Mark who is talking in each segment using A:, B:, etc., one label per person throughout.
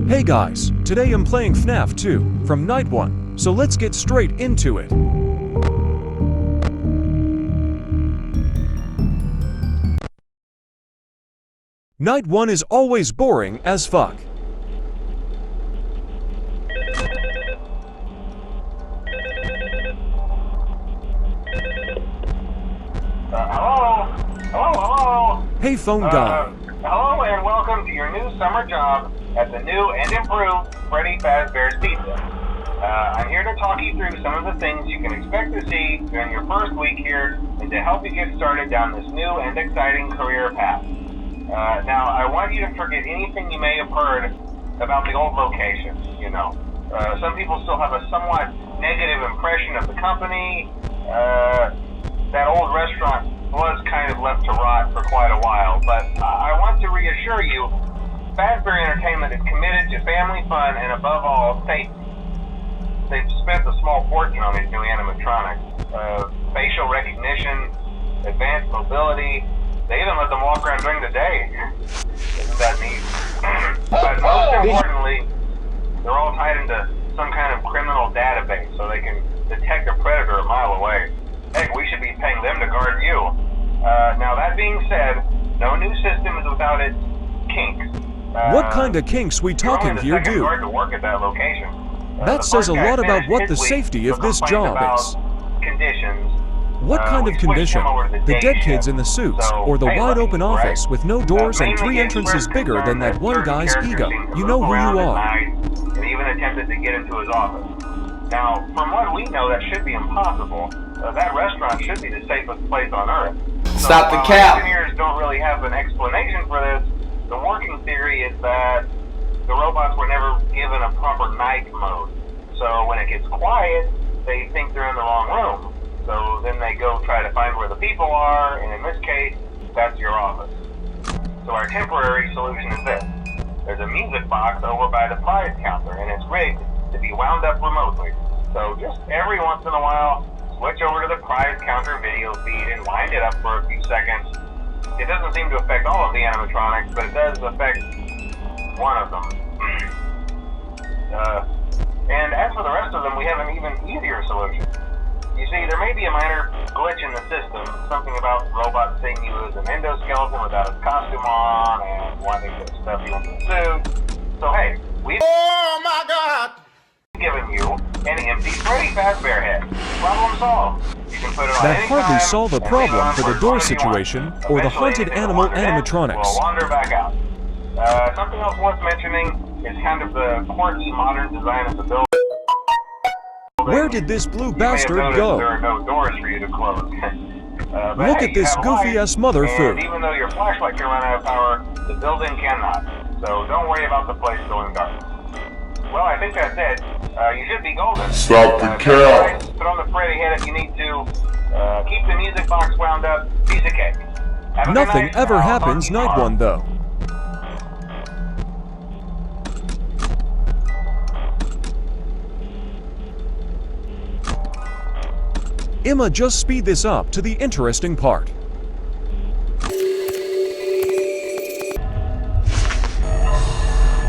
A: Hey guys, today I'm playing FNAF 2 from Night 1, so let's get straight into it. Night 1 is always boring as fuck.
B: Hello?
A: Hey phone guy.
B: Hello and welcome to your new summer job at the new and improved Freddy Fazbear's Pizza. I'm here to talk you through some of the things you can expect to see during your first week here and to help you get started down this new and exciting career path. Now, I want you to forget anything you may have heard about the old location, you know. Some people still have a somewhat negative impression of the company. That old restaurant was kind of left to rot for quite a while, but I want to reassure you, Fazbear Entertainment is committed to family fun and above all, safety. They've spent a small fortune on these new animatronics. Facial recognition, advanced mobility, they even let them walk around during the day. Isn't that neat? But most importantly, they're all tied into some kind of criminal database so they can detect a predator a mile away. Heck, we should be paying them to guard you. Now that being said, no new system is without its kinks.
A: What kind of kinks we talking here, dude?
B: To work at that location.
A: That says a lot about what the safety of this job is.
B: Conditions.
A: What kind of condition? The dead kids in the suits, or the wide open office with no doors and 3 entrances bigger than that one guy's ego? You know who you are.
B: And even attempted to get into his office. Now, from what we know, that should be impossible. That restaurant should be the safest place on Earth.
C: Stop the cap!
B: Engineers don't really have an explanation for this. The working theory is that the robots were never given a proper night mode. So when it gets quiet, they think they're in the wrong room. So then they go try to find where the people are, and in this case, that's your office. So our temporary solution is this. There's a music box over by the prize counter, and it's rigged to be wound up remotely. So just every once in a while, switch over to the prize counter video feed and wind it up for a few seconds. It doesn't seem to affect all of the animatronics, but it does affect one of them. And as for the rest of them, we have an even easier solution. You see, there may be a minor glitch in the system, something about robots seeing you as an endoskeleton without his costume on and wanting to stuff you into a suit. So hey, we've given you an empty Freddy Fazbear head. Problem solved. You can put it on
A: That
B: any
A: hardly
B: time,
A: solve a problem for the door situation or the haunted animal animatronics.
B: We'll wander back out. Something else worth mentioning is kind of the quirky modern design of the building.
A: Where did this blue bastard
B: There
A: go?
B: are no doors for you to close.
A: Look at this goofy-ass motherfucker.
B: Even though your flashlight can run out of power, the building cannot. So don't worry about the place going dark. Well, I think that's it. You should be golden.
C: Stop the cap!
B: Put on the Freddy head if you need to. Keep the music box wound up. Piece of cake. Have a good
A: Nothing
B: night.
A: ever
B: I'll talk
A: happens
B: to you
A: night
B: tomorrow.
A: 1 though. Emma, just speed this up to the interesting part.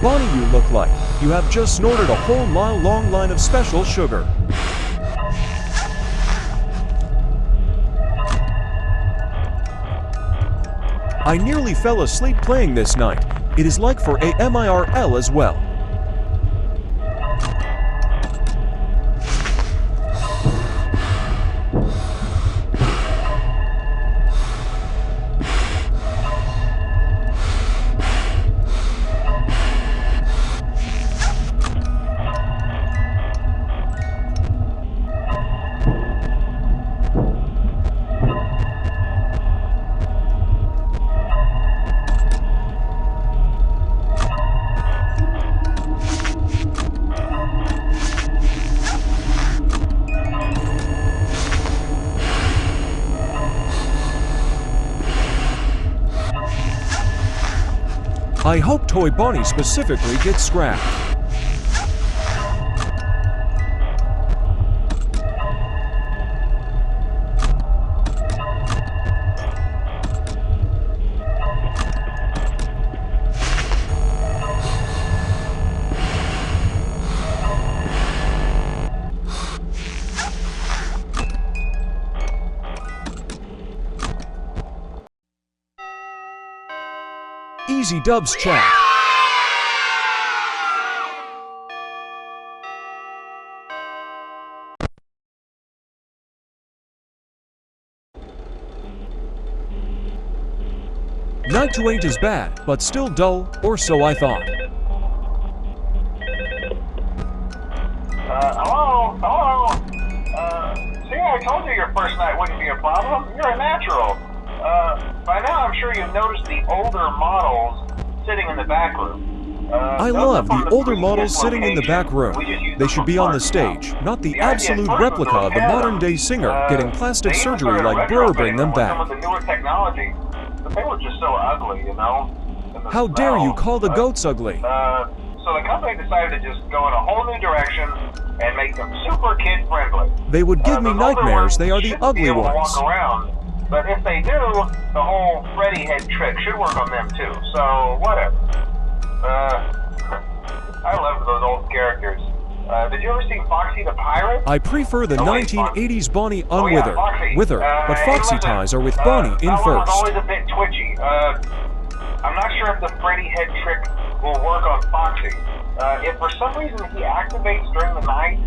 A: Bonnie, you look like you have just snorted a whole mile-long line of special sugar. I nearly fell asleep playing this night. It is like for a MIRL as well. I hope Toy Bonnie specifically gets scrapped. Easy Dubs chat. Night 2 ain't as bad, but still dull, or so I thought.
B: Hello? See, I told you your first night wouldn't be a problem. You're a natural. By now I'm sure you've noticed the older models sitting in the back room.
A: I love the older models sitting in the back room. They should be on the stage, not the absolute replica of the modern-day singer getting plastic surgery like Burr bring them back.
B: Some of the newer technology, but they were just so ugly, you know?
A: How dare you call the goats ugly?
B: So the company decided to just go in a whole new direction and make them super kid-friendly.
A: They would give me nightmares. They are the ugly ones.
B: Walk around. But if they do, the whole Freddy head trick should work on them too. So, whatever. I love those old characters. Did you ever see Foxy the Pirate?
A: I prefer the 1980s Bonnie Unwither, but Foxy ties are with Bonnie in
B: that
A: first.
B: That always a bit twitchy. I'm not sure if the Freddy head trick will work on Foxy. If for some reason he activates during the night,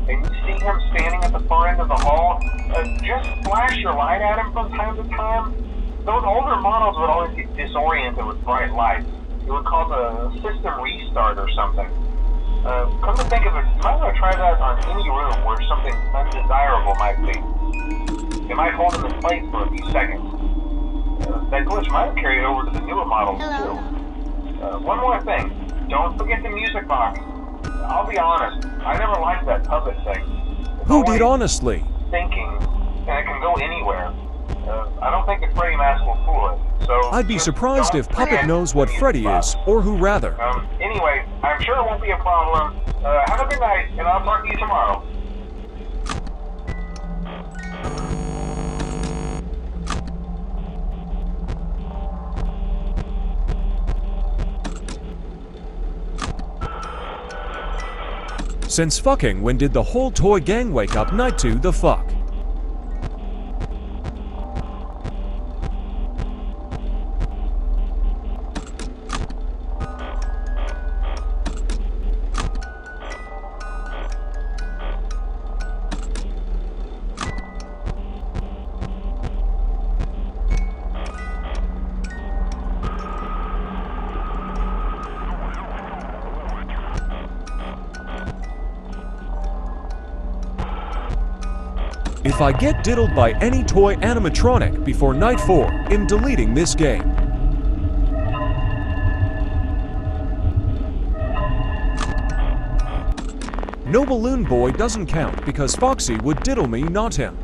B: and you see him standing at the far end of the hall, just flash your light at him from time to time. Those older models would always get disoriented with bright lights. It would cause a system restart or something. Come to think of it, you might want to try that on any room where something undesirable might be. It might hold him in place for a few seconds. That glitch might have carried over to the newer models too. One more thing, don't forget the music box. I'll be honest, I never liked that puppet thing.
A: Who did honestly?
B: Thinking, and it can go anywhere. I don't think the Freddy mask will fool it. So
A: I'd be surprised if Puppet knows what Freddy is, or who rather.
B: Anyway, I'm sure it won't be a problem. Have a good night, and I'll talk to you tomorrow.
A: Since fucking, when did the whole toy gang wake up Night 2 the fuck? If I get diddled by any toy animatronic before Night 4, I'm deleting this game. No Balloon Boy doesn't count because Foxy would diddle me, not him.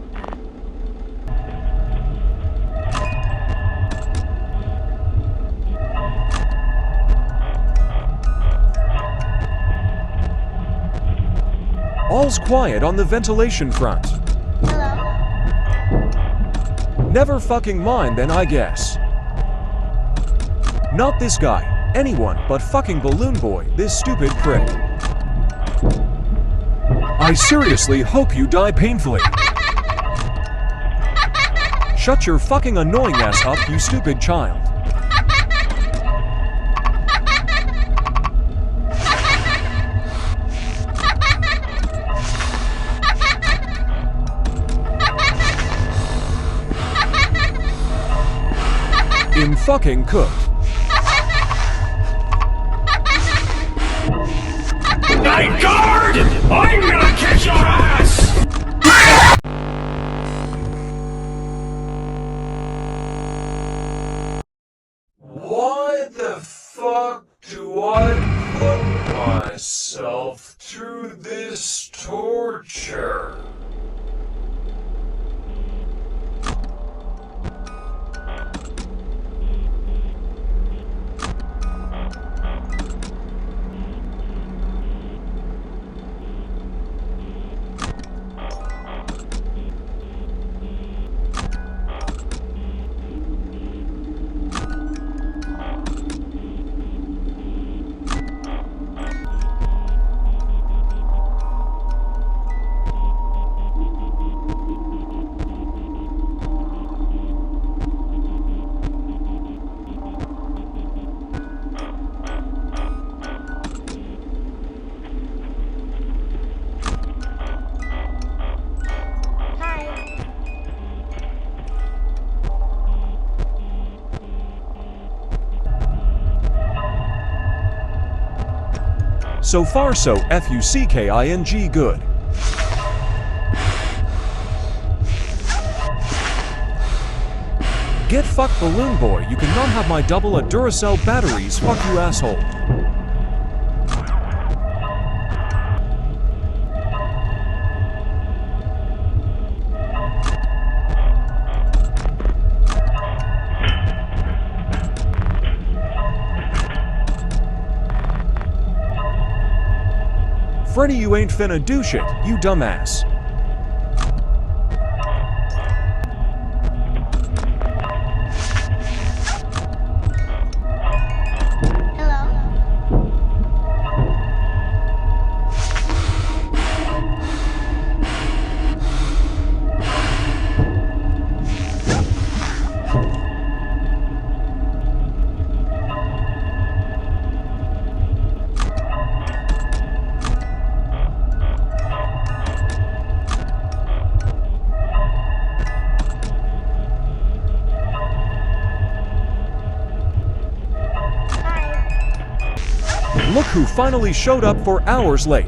A: All's quiet on the ventilation front. Never fucking mind then, I guess. Not this guy. Anyone but fucking Balloon Boy, this stupid prick. I seriously hope you die painfully. Shut your fucking annoying ass up, you stupid child. I'm fucking cooked.
D: Night Guard! I'm gonna kick your ass!
A: Why the fuck do I put myself through this torture? So far so F-U-C-K-I-N-G good. Get fucked, Balloon Boy. You cannot have my double at Duracell batteries. Fuck you, asshole. Freddy, you ain't finna do shit, you dumbass. Look who finally showed up 4 hours late.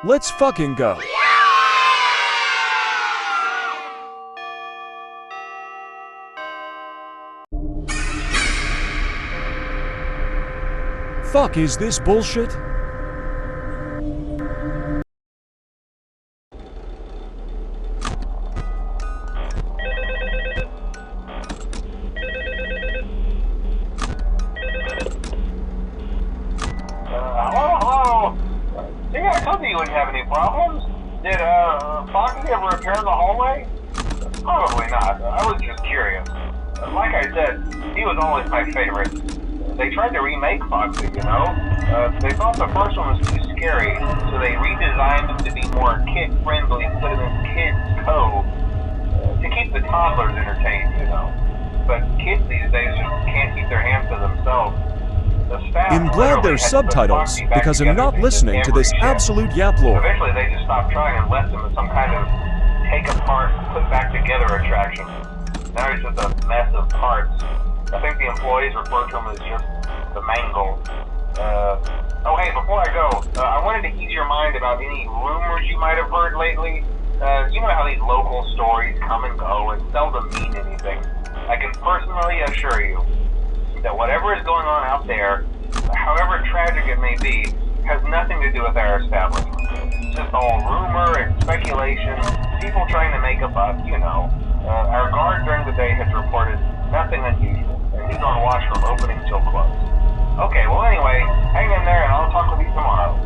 A: Let's fucking go. Fuck, is this bullshit?
B: Hello? See, I told you wouldn't have any problems. Did, Foxy ever appear in the hallway? Probably not. I was just curious. Like I said, he was always my favorite. They tried to remake Foxy, you know? They thought the first one was too scary, so they redesigned him to be more kid-friendly and put him in Kids Cove to keep the toddlers entertained, you know? But kids these days just can't keep their hands to themselves.
A: I'm glad there's subtitles, because I'm not listening to this absolute yap lore.
B: Eventually they just stopped trying and left him as some kind of take-apart, put-back-together attraction. Now he's just a mess of parts. I think the employees refer to him as just the mangled. Oh hey, before I go, I wanted to ease your mind about any rumors you might have heard lately. You know how these local stories come and go and seldom mean anything. I can personally assure you that whatever is going on out there, however tragic it may be, has nothing to do with our establishment. It's just all rumor and speculation, people trying to make a buck, you know. Our guard during the so close. Okay, well anyway, hang in there and I'll talk with you tomorrow.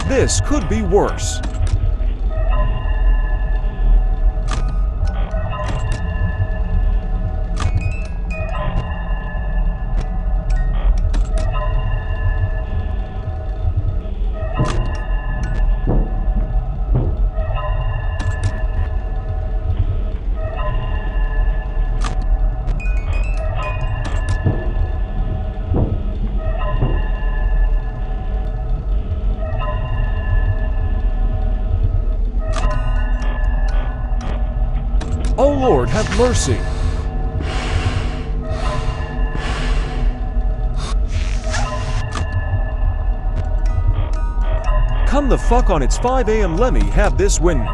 A: This could be worse. Oh Lord, have mercy! Come the fuck on, it's 5 a.m. Let me have this win.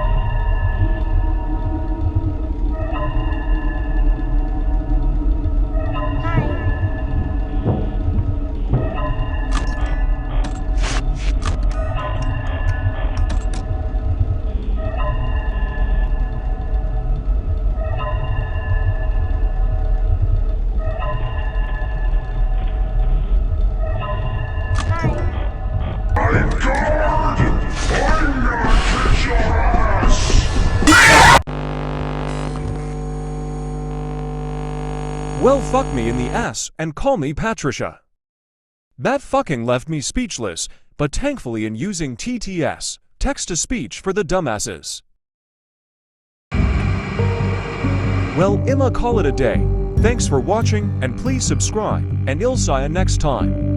A: Well, fuck me in the ass and call me Patricia. That fucking left me speechless, but thankfully in using TTS, text-to-speech for the dumbasses. Well, I'ma call it a day. Thanks for watching, and please subscribe, and I'll see ya next time.